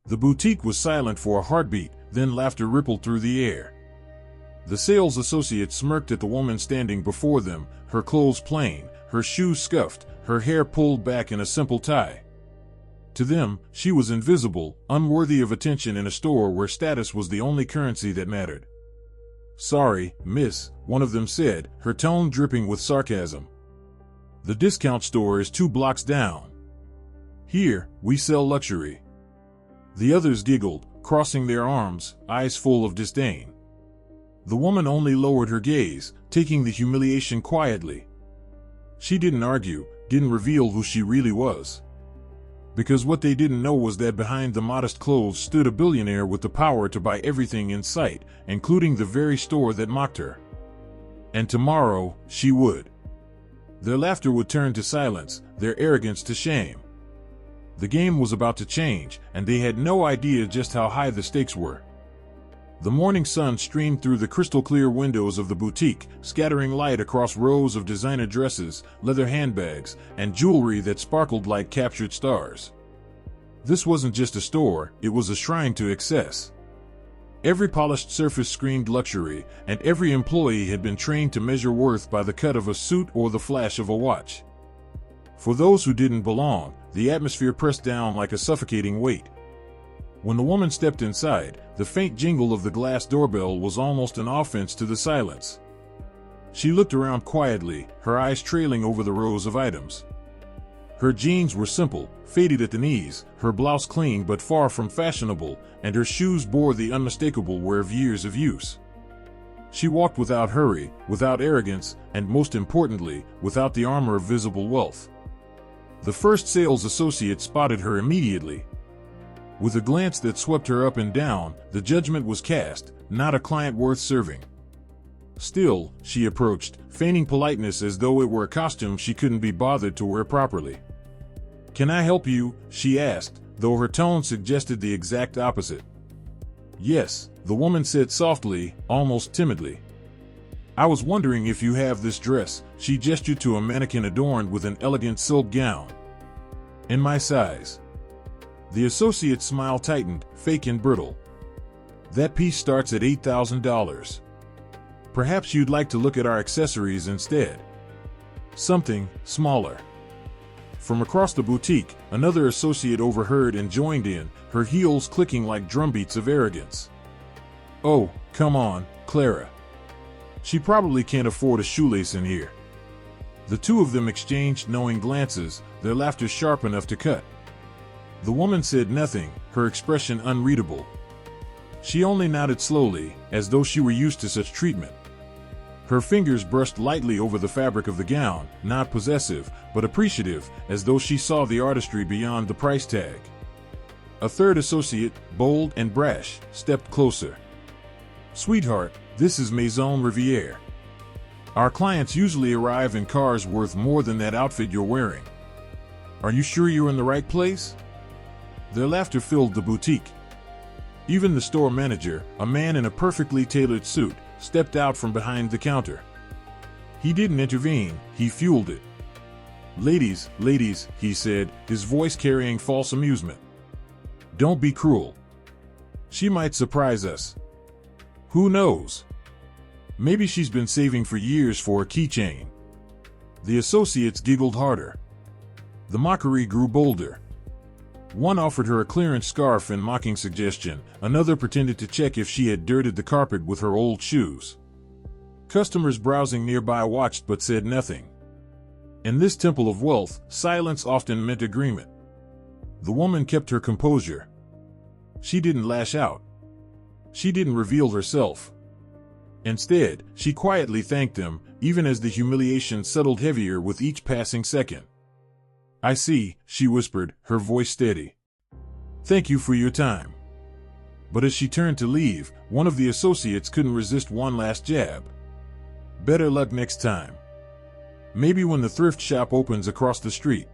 The boutique was silent for a heartbeat, then laughter rippled through the air. The sales associate smirked at the woman standing before them, her clothes plain, her shoes scuffed, her hair pulled back in a simple tie. To them, she was invisible, unworthy of attention in a store where status was the only currency that mattered. "Sorry, miss," one of them said, her tone dripping with sarcasm. "The discount store is 2 blocks down. Here, we sell luxury." The others giggled, crossing their arms, eyes full of disdain. The woman only lowered her gaze, taking the humiliation quietly. She didn't argue, didn't reveal who she really was. Because what they didn't know was that behind the modest clothes stood a billionaire with the power to buy everything in sight, including the very store that mocked her. And tomorrow, she would. Their laughter would turn to silence, their arrogance to shame. The game was about to change, and they had no idea just how high the stakes were. The morning sun streamed through the crystal-clear windows of the boutique, scattering light across rows of designer dresses, leather handbags, and jewelry that sparkled like captured stars. This wasn't just a store, it was a shrine to excess. Every polished surface screamed luxury, and every employee had been trained to measure worth by the cut of a suit or the flash of a watch. For those who didn't belong, the atmosphere pressed down like a suffocating weight. When the woman stepped inside, the faint jingle of the glass doorbell was almost an offense to the silence. She looked around quietly, her eyes trailing over the rows of items. Her jeans were simple, faded at the knees, her blouse clean but far from fashionable, and her shoes bore the unmistakable wear of years of use. She walked without hurry, without arrogance, and most importantly, without the armor of visible wealth. The first sales associate spotted her immediately. With a glance that swept her up and down, the judgment was cast, not a client worth serving. Still, she approached, feigning politeness as though it were a costume she couldn't be bothered to wear properly. "Can I help you?" she asked, though her tone suggested the exact opposite. "Yes," the woman said softly, almost timidly. "I was wondering if you have this dress." She gestured to a mannequin adorned with an elegant silk gown. "In my size." The associate's smile tightened, fake and brittle. "That piece starts at $8,000. Perhaps you'd like to look at our accessories instead. Something smaller." From across the boutique, another associate overheard and joined in, her heels clicking like drumbeats of arrogance. "Oh, come on, Clara. She probably can't afford a shoelace in here." The two of them exchanged knowing glances, their laughter sharp enough to cut. The woman said nothing, her expression unreadable. She only nodded slowly, as though she were used to such treatment. Her fingers brushed lightly over the fabric of the gown, not possessive, but appreciative, as though she saw the artistry beyond the price tag. A third associate, bold and brash, stepped closer. "Sweetheart, this is Maison Rivière. Our clients usually arrive in cars worth more than that outfit you're wearing. Are you sure you're in the right place?" Their laughter filled the boutique. Even the store manager, a man in a perfectly tailored suit, stepped out from behind the counter. He didn't intervene, he fueled it. Ladies, he said, his voice carrying false amusement. "Don't be cruel. She might surprise us. Who knows? Maybe she's been saving for years for a keychain." The associates giggled harder. The mockery grew bolder. One offered her a clearance scarf in mocking suggestion, another pretended to check if she had dirted the carpet with her old shoes. Customers browsing nearby watched but said nothing. In this temple of wealth, silence often meant agreement. The woman kept her composure. She didn't lash out. She didn't reveal herself. Instead, she quietly thanked them, even as the humiliation settled heavier with each passing second. "I see," she whispered, her voice steady. "Thank you for your time." But as she turned to leave, one of the associates couldn't resist one last jab. "Better luck next time. Maybe when the thrift shop opens across the street."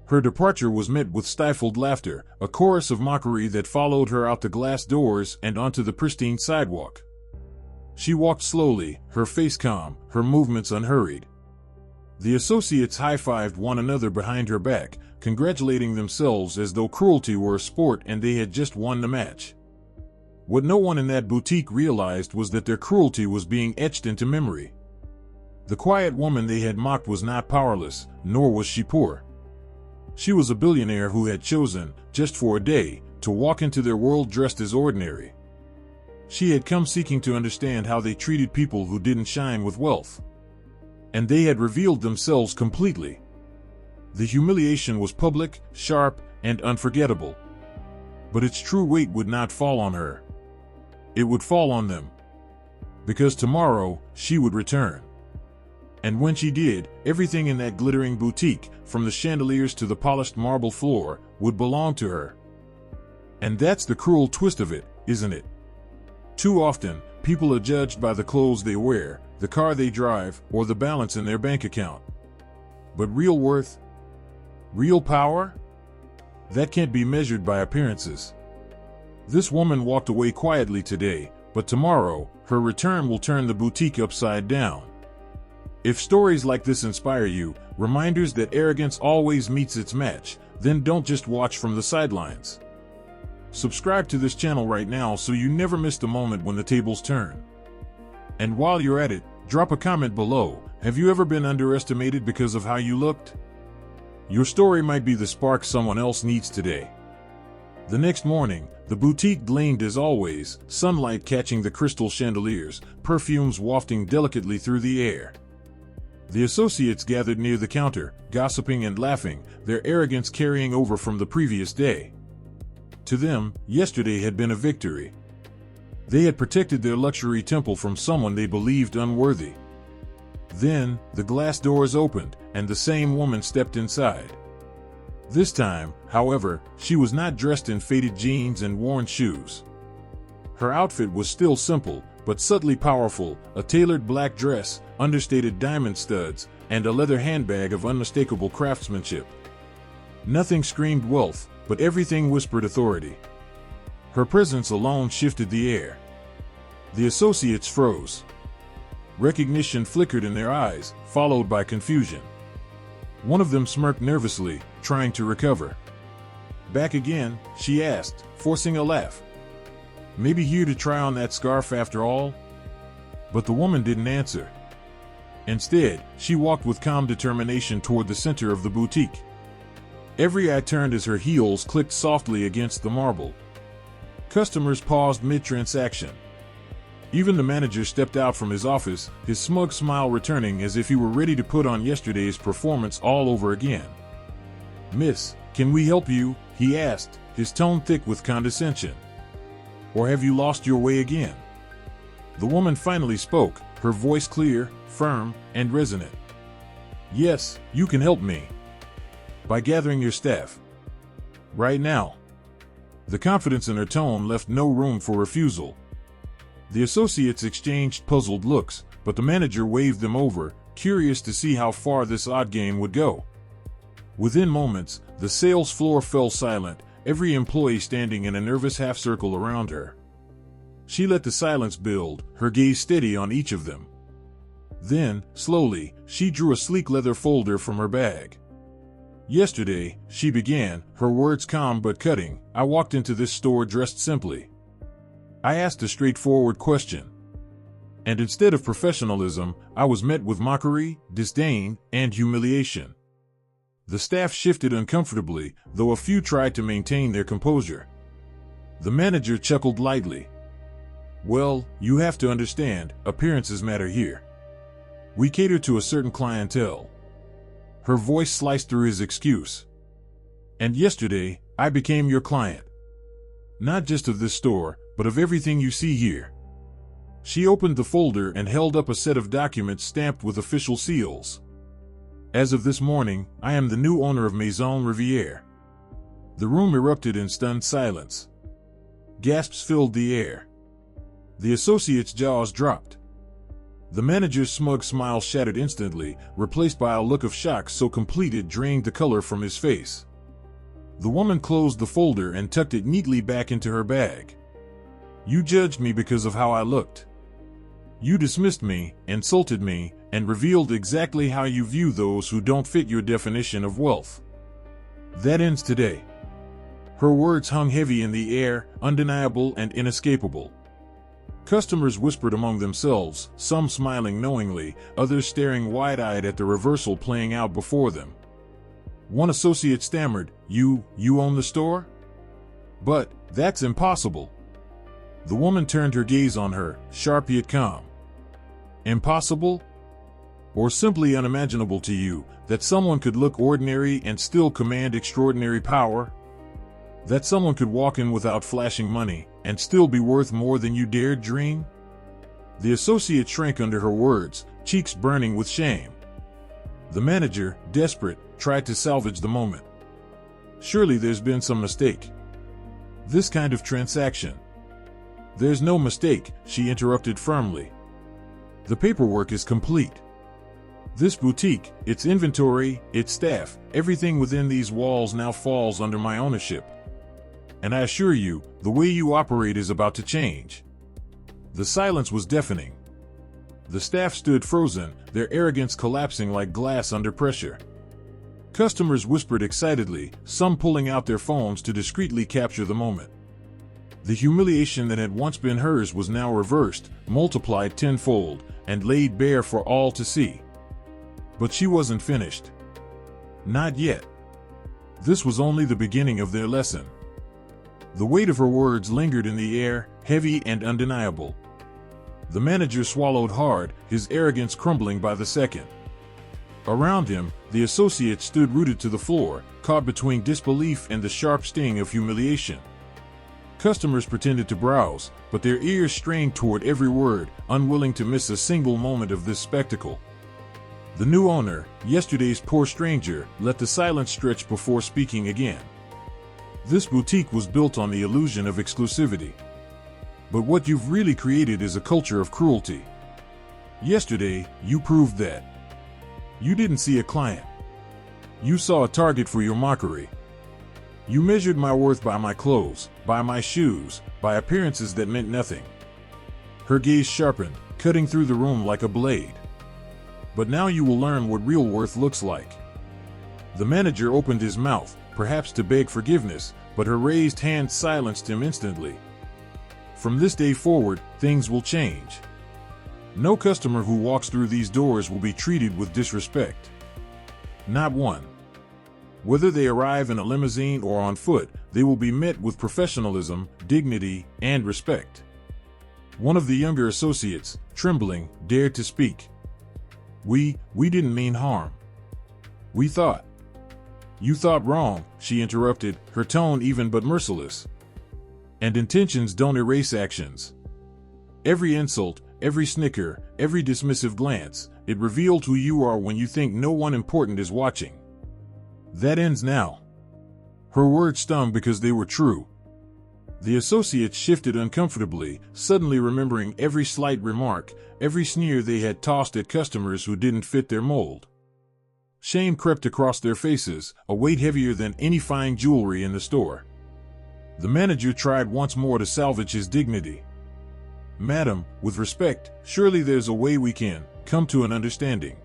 Her departure was met with stifled laughter, a chorus of mockery that followed her out the glass doors and onto the pristine sidewalk. She walked slowly, her face calm, her movements unhurried. The associates high-fived one another behind her back, congratulating themselves as though cruelty were a sport and they had just won the match. What no one in that boutique realized was that their cruelty was being etched into memory. The quiet woman they had mocked was not powerless, nor was she poor. She was a billionaire who had chosen, just for a day, to walk into their world dressed as ordinary. She had come seeking to understand how they treated people who didn't shine with wealth. And they had revealed themselves completely. The humiliation was public, sharp, and unforgettable. But its true weight would not fall on her. It would fall on them. Because tomorrow, she would return. And when she did, everything in that glittering boutique, from the chandeliers to the polished marble floor, would belong to her. And that's the cruel twist of it, isn't it? Too often, people are judged by the clothes they wear, the car they drive, or the balance in their bank account. But real worth? Real power? That can't be measured by appearances. This woman walked away quietly today, but tomorrow, her return will turn the boutique upside down. If stories like this inspire you, reminders that arrogance always meets its match, then don't just watch from the sidelines. Subscribe to this channel right now so you never miss the moment when the tables turn. And while you're at it, drop a comment below. Have you ever been underestimated because of how you looked? Your story might be the spark someone else needs today. The next morning, the boutique gleamed as always, sunlight catching the crystal chandeliers, perfumes wafting delicately through the air. The associates gathered near the counter, gossiping and laughing, their arrogance carrying over from the previous day. To them, yesterday had been a victory. They had protected their luxury temple from someone they believed unworthy. Then, the glass doors opened, and the same woman stepped inside. This time, however, she was not dressed in faded jeans and worn shoes. Her outfit was still simple, but subtly powerful, a tailored black dress, understated diamond studs, and a leather handbag of unmistakable craftsmanship. Nothing screamed wealth, but everything whispered authority. Her presence alone shifted the air. The associates froze. Recognition flickered in their eyes, followed by confusion. One of them smirked nervously, trying to recover. "Back again?" she asked, forcing a laugh. "Maybe here to try on that scarf after all?" But the woman didn't answer. Instead, she walked with calm determination toward the center of the boutique. Every eye turned as her heels clicked softly against the marble. Customers paused mid-transaction. Even the manager stepped out from his office, his smug smile returning as if he were ready to put on yesterday's performance all over again. "Miss, can we help you?" he asked, his tone thick with condescension. "Or have you lost your way again?" The woman finally spoke, her voice clear, firm, and resonant. "Yes, you can help me. By gathering your staff. Right now." The confidence in her tone left no room for refusal. The associates exchanged puzzled looks, but the manager waved them over, curious to see how far this odd game would go. Within moments, the sales floor fell silent, every employee standing in a nervous half-circle around her. She let the silence build, her gaze steady on each of them. Then, slowly, she drew a sleek leather folder from her bag. "Yesterday," she began, her words calm but cutting, "I walked into this store dressed simply. I asked a straightforward question. And instead of professionalism, I was met with mockery, disdain, and humiliation." The staff shifted uncomfortably, though a few tried to maintain their composure. The manager chuckled lightly. "Well, you have to understand, appearances matter here. We cater to a certain clientele." Her voice sliced through his excuse. "And yesterday, I became your client. Not just of this store, but of everything you see here." She opened the folder and held up a set of documents stamped with official seals. "As of this morning, I am the new owner of Maison Rivière." The room erupted in stunned silence. Gasps filled the air. The associates' jaws dropped. The manager's smug smile shattered instantly, replaced by a look of shock so complete it drained the color from his face. The woman closed the folder and tucked it neatly back into her bag. "You judged me because of how I looked. You dismissed me, insulted me, and revealed exactly how you view those who don't fit your definition of wealth. That ends today. Her words hung heavy in the air, undeniable and inescapable. Customers whispered among themselves, some smiling knowingly, others staring wide-eyed at the reversal playing out before them. One associate stammered, You own the store? But, that's impossible. The woman turned her gaze on her, sharp yet calm. Impossible? Or simply unimaginable to you, that someone could look ordinary and still command extraordinary power? That someone could walk in without flashing money, and still be worth more than you dared dream? The associate shrank under her words, cheeks burning with shame. The manager, desperate, tried to salvage the moment. Surely there's been some mistake. This kind of transaction. There's no mistake, she interrupted firmly. The paperwork is complete. This boutique, its inventory, its staff, everything within these walls now falls under my ownership. And I assure you, the way you operate is about to change. The silence was deafening. The staff stood frozen, their arrogance collapsing like glass under pressure. Customers whispered excitedly, some pulling out their phones to discreetly capture the moment. The humiliation that had once been hers was now reversed, multiplied tenfold, and laid bare for all to see. But she wasn't finished. Not yet. This was only the beginning of their lesson. The weight of her words lingered in the air, heavy and undeniable. The manager swallowed hard, his arrogance crumbling by the second. Around him, the associate stood rooted to the floor, caught between disbelief and the sharp sting of humiliation. Customers pretended to browse, but their ears strained toward every word, unwilling to miss a single moment of this spectacle. The new owner, yesterday's poor stranger, let the silence stretch before speaking again. This boutique was built on the illusion of exclusivity. But what you've really created is a culture of cruelty. Yesterday, you proved that. You didn't see a client. You saw a target for your mockery. You measured my worth by my clothes, by my shoes, by appearances that meant nothing. Her gaze sharpened, cutting through the room like a blade. But now you will learn what real worth looks like. The manager opened his mouth, perhaps to beg forgiveness, but her raised hand silenced him instantly. From this day forward, things will change. No customer who walks through these doors will be treated with disrespect. Not one. Whether they arrive in a limousine or on foot, they will be met with professionalism, dignity, and respect. One of the younger associates, trembling, dared to speak. We didn't mean harm. We thought. You thought wrong, she interrupted, her tone even but merciless. And intentions don't erase actions. Every insult, every snicker, every dismissive glance, it revealed who you are when you think no one important is watching. That ends now. Her words stung because they were true. The associates shifted uncomfortably, suddenly remembering every slight remark, every sneer they had tossed at customers who didn't fit their mold. Shame crept across their faces, a weight heavier than any fine jewelry in the store. The manager tried once more to salvage his dignity. Madam, with respect, surely there's a way we can come to an understanding.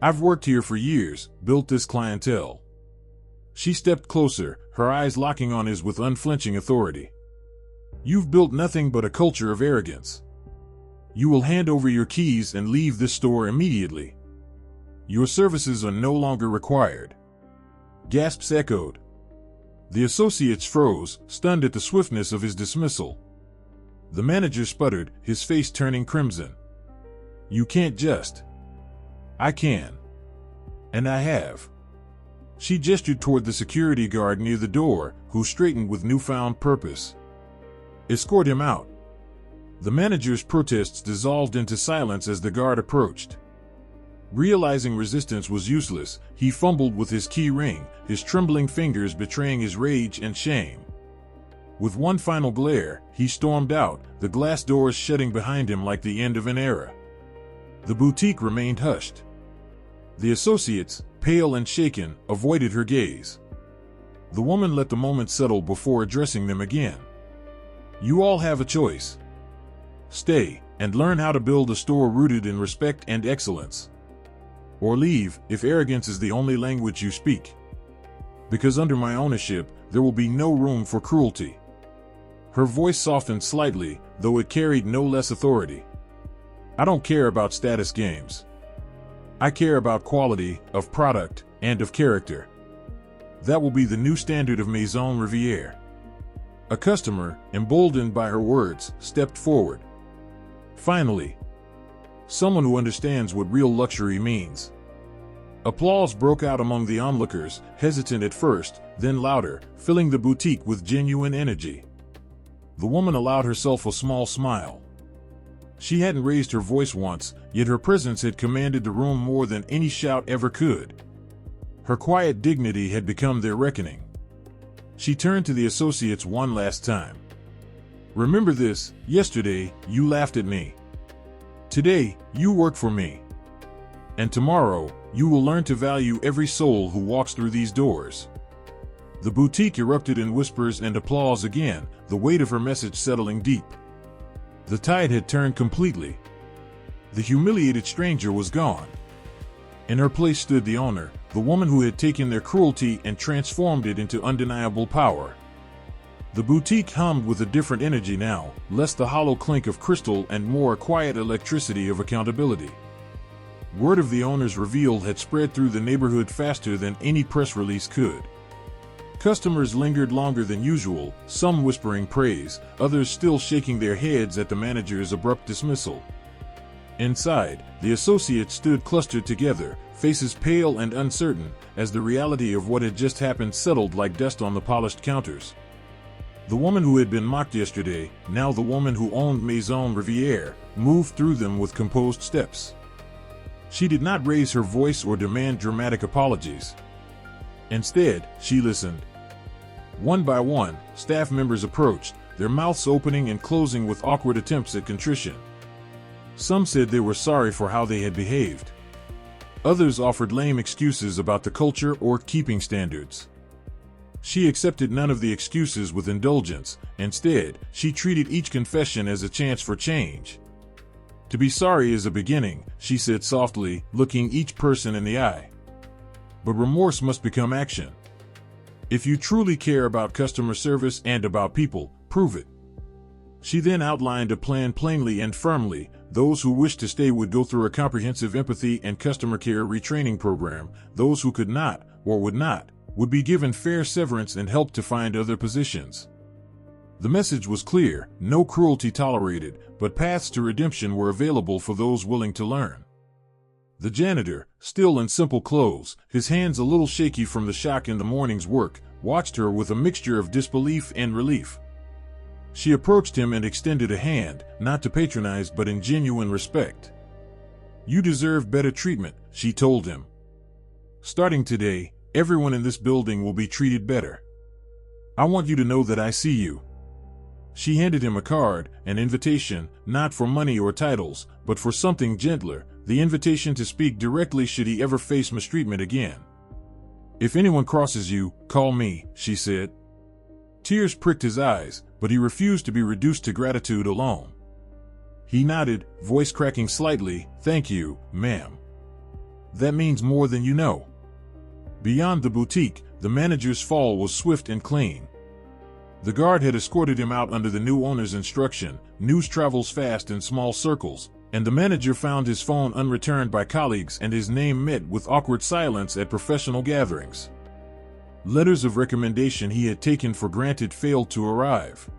I've worked here for years, built this clientele. She stepped closer, her eyes locking on his with unflinching authority. You've built nothing but a culture of arrogance. You will hand over your keys and leave this store immediately. Your services are no longer required. Gasps echoed. The associates froze, stunned at the swiftness of his dismissal. The manager sputtered, his face turning crimson. You can't just. I can. And I have. She gestured toward the security guard near the door, who straightened with newfound purpose. Escort him out. The manager's protests dissolved into silence as the guard approached. Realizing resistance was useless, he fumbled with his key ring, his trembling fingers betraying his rage and shame. With one final glare, he stormed out, the glass doors shutting behind him like the end of an era. The boutique remained hushed. The associates, pale and shaken, avoided her gaze. The woman let the moment settle before addressing them again. You all have a choice. Stay, and learn how to build a store rooted in respect and excellence. Or leave, if arrogance is the only language you speak. because under my ownership, there will be no room for cruelty." Her voice softened slightly, though it carried no less authority. "I don't care about status games. I care about quality, of product, and of character. That will be the new standard of Maison Rivière." A customer, emboldened by her words, stepped forward. Finally, someone who understands what real luxury means. Applause broke out among the onlookers, hesitant at first, then louder, filling the boutique with genuine energy. The woman allowed herself a small smile. She hadn't raised her voice once, yet her presence had commanded the room more than any shout ever could. Her quiet dignity had become their reckoning. She turned to the associates one last time. "Remember this: yesterday, you laughed at me. Today, you work for me. And tomorrow, you will learn to value every soul who walks through these doors." The boutique erupted in whispers and applause again, the weight of her message settling deep. The tide had turned completely. The humiliated stranger was gone. In her place stood the owner, the woman who had taken their cruelty and transformed it into undeniable power. The boutique hummed with a different energy now, less the hollow clink of crystal and more a quiet electricity of accountability. Word of the owner's reveal had spread through the neighborhood faster than any press release could. Customers lingered longer than usual, some whispering praise, others still shaking their heads at the manager's abrupt dismissal. Inside, the associates stood clustered together, faces pale and uncertain, as the reality of what had just happened settled like dust on the polished counters. The woman who had been mocked yesterday, now the woman who owned Maison Rivière, moved through them with composed steps. She did not raise her voice or demand dramatic apologies. Instead, she listened. One by one, staff members approached, their mouths opening and closing with awkward attempts at contrition. Some said they were sorry for how they had behaved. Others offered lame excuses about the culture or keeping standards. She accepted none of the excuses with indulgence. Instead, she treated each confession as a chance for change. "To be sorry is a beginning," she said softly, looking each person in the eye. "But remorse must become action. If you truly care about customer service and about people, prove it." She then outlined a plan plainly and firmly. Those who wished to stay would go through a comprehensive empathy and customer care retraining program. Those who could not, or would not, would be given fair severance and help to find other positions. The message was clear: no cruelty tolerated, but paths to redemption were available for those willing to learn. The janitor, still in simple clothes, his hands a little shaky from the shock in the morning's work, watched her with a mixture of disbelief and relief. She approached him and extended a hand, not to patronize but in genuine respect. "You deserve better treatment," she told him. "Starting today, everyone in this building will be treated better. I want you to know that I see you." She handed him a card, an invitation, not for money or titles, but for something gentler, the invitation to speak directly should he ever face mistreatment again. "If anyone crosses you, call me," she said. Tears pricked his eyes, but he refused to be reduced to gratitude alone. He nodded, voice cracking slightly. "Thank you, ma'am. That means more than you know." Beyond the boutique, the manager's fall was swift and clean. The guard had escorted him out under the new owner's instruction. News travels fast in small circles, and the manager found his phone unreturned by colleagues and his name met with awkward silence at professional gatherings. Letters of recommendation he had taken for granted failed to arrive.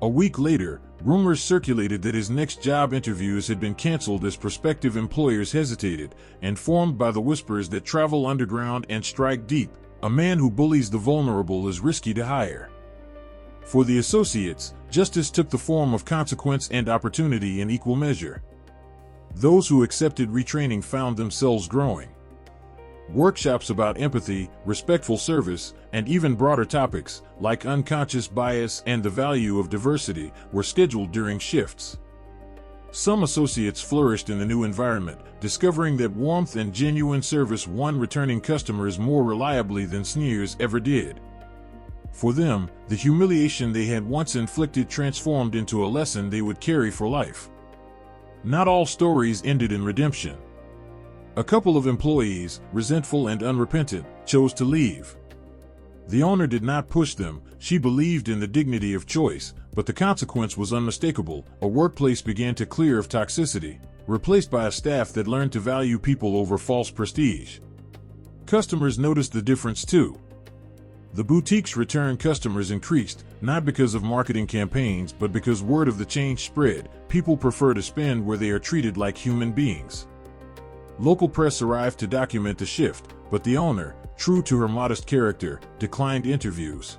A week later, rumors circulated that his next job interviews had been canceled as prospective employers hesitated, informed by the whispers that travel underground and strike deep. A man who bullies the vulnerable is risky to hire. For the associates, justice took the form of consequence and opportunity in equal measure. Those who accepted retraining found themselves growing. Workshops about empathy, respectful service, and even broader topics, like unconscious bias and the value of diversity, were scheduled during shifts. Some associates flourished in the new environment, discovering that warmth and genuine service won returning customers more reliably than sneers ever did. For them, the humiliation they had once inflicted transformed into a lesson they would carry for life. Not all stories ended in redemption. A couple of employees, resentful and unrepentant, chose to leave. The owner did not push them. She believed in the dignity of choice, but the consequence was unmistakable. A workplace began to clear of toxicity, replaced by a staff that learned to value people over false prestige. Customers noticed the difference too. The boutique's return customers increased, not because of marketing campaigns, but because word of the change spread. People prefer to spend where they are treated like human beings. Local press arrived to document the shift, but the owner, true to her modest character, declined interviews.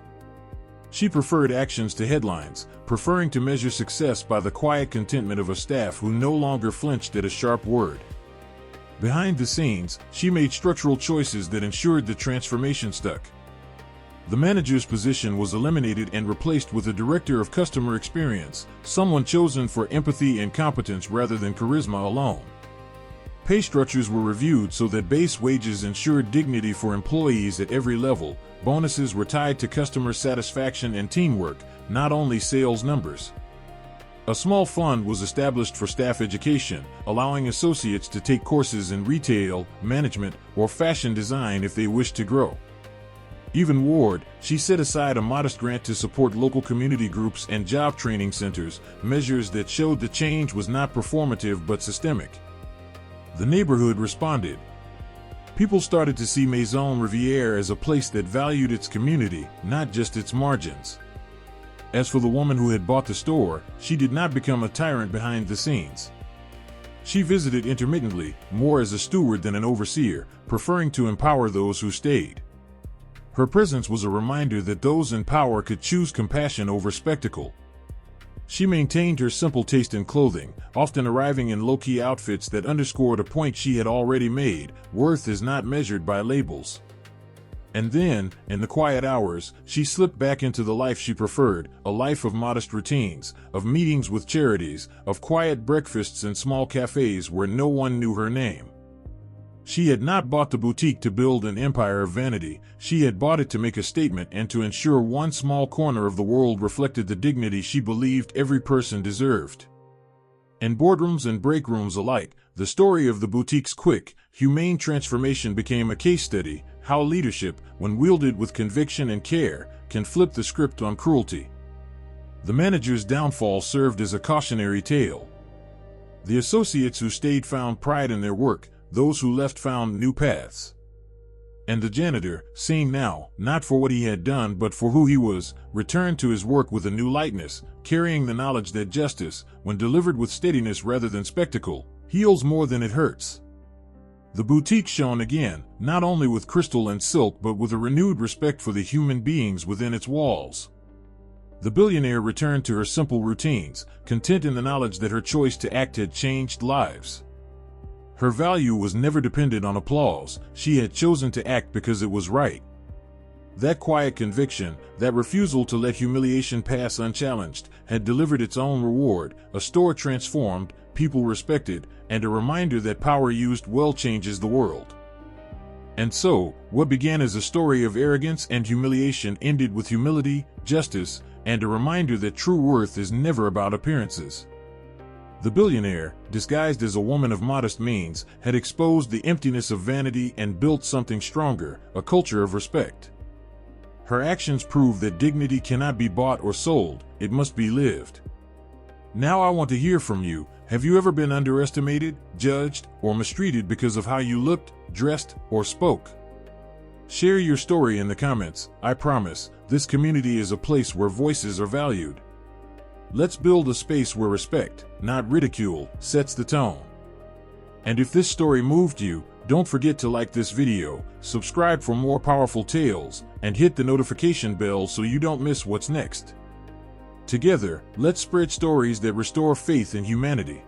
She preferred actions to headlines, preferring to measure success by the quiet contentment of a staff who no longer flinched at a sharp word. Behind the scenes, she made structural choices that ensured the transformation stuck. The manager's position was eliminated and replaced with a director of customer experience, someone chosen for empathy and competence rather than charisma alone. Pay structures were reviewed so that base wages ensured dignity for employees at every level. Bonuses were tied to customer satisfaction and teamwork, not only sales numbers. A small fund was established for staff education, allowing associates to take courses in retail, management, or fashion design if they wished to grow. Even Ward, she set aside a modest grant to support local community groups and job training centers, measures that showed the change was not performative but systemic. The neighborhood responded. People started to see Maison Rivière as a place that valued its community, not just its margins. As for the woman who had bought the store, she did not become a tyrant behind the scenes. She visited intermittently, more as a steward than an overseer, preferring to empower those who stayed. Her presence was a reminder that those in power could choose compassion over spectacle. She maintained her simple taste in clothing, often arriving in low-key outfits that underscored a point she had already made: worth is not measured by labels. And then, in the quiet hours, she slipped back into the life she preferred, a life of modest routines, of meetings with charities, of quiet breakfasts in small cafes where no one knew her name. She had not bought the boutique to build an empire of vanity. She had bought it to make a statement and to ensure one small corner of the world reflected the dignity she believed every person deserved. In boardrooms and break rooms alike, the story of the boutique's quick, humane transformation became a case study: how leadership, when wielded with conviction and care, can flip the script on cruelty. The manager's downfall served as a cautionary tale. The associates who stayed found pride in their work. Those who left found new paths. And the janitor, seen now, not for what he had done but for who he was, returned to his work with a new lightness, carrying the knowledge that justice, when delivered with steadiness rather than spectacle, heals more than it hurts. The boutique shone again, not only with crystal and silk but with a renewed respect for the human beings within its walls. The billionaire returned to her simple routines, content in the knowledge that her choice to act had changed lives. Her value was never dependent on applause. She had chosen to act because it was right. That quiet conviction, that refusal to let humiliation pass unchallenged, had delivered its own reward: a store transformed, people respected, and a reminder that power used well changes the world. And so, what began as a story of arrogance and humiliation ended with humility, justice, and a reminder that true worth is never about appearances. The billionaire, disguised as a woman of modest means, had exposed the emptiness of vanity and built something stronger: a culture of respect. Her actions prove that dignity cannot be bought or sold, it must be lived. Now I want to hear from you. Have you ever been underestimated, judged, or mistreated because of how you looked, dressed, or spoke? Share your story in the comments. I promise, this community is a place where voices are valued. Let's build a space where respect, not ridicule, sets the tone. And if this story moved you, don't forget to like this video, subscribe for more powerful tales, and hit the notification bell so you don't miss what's next. Together, let's spread stories that restore faith in humanity.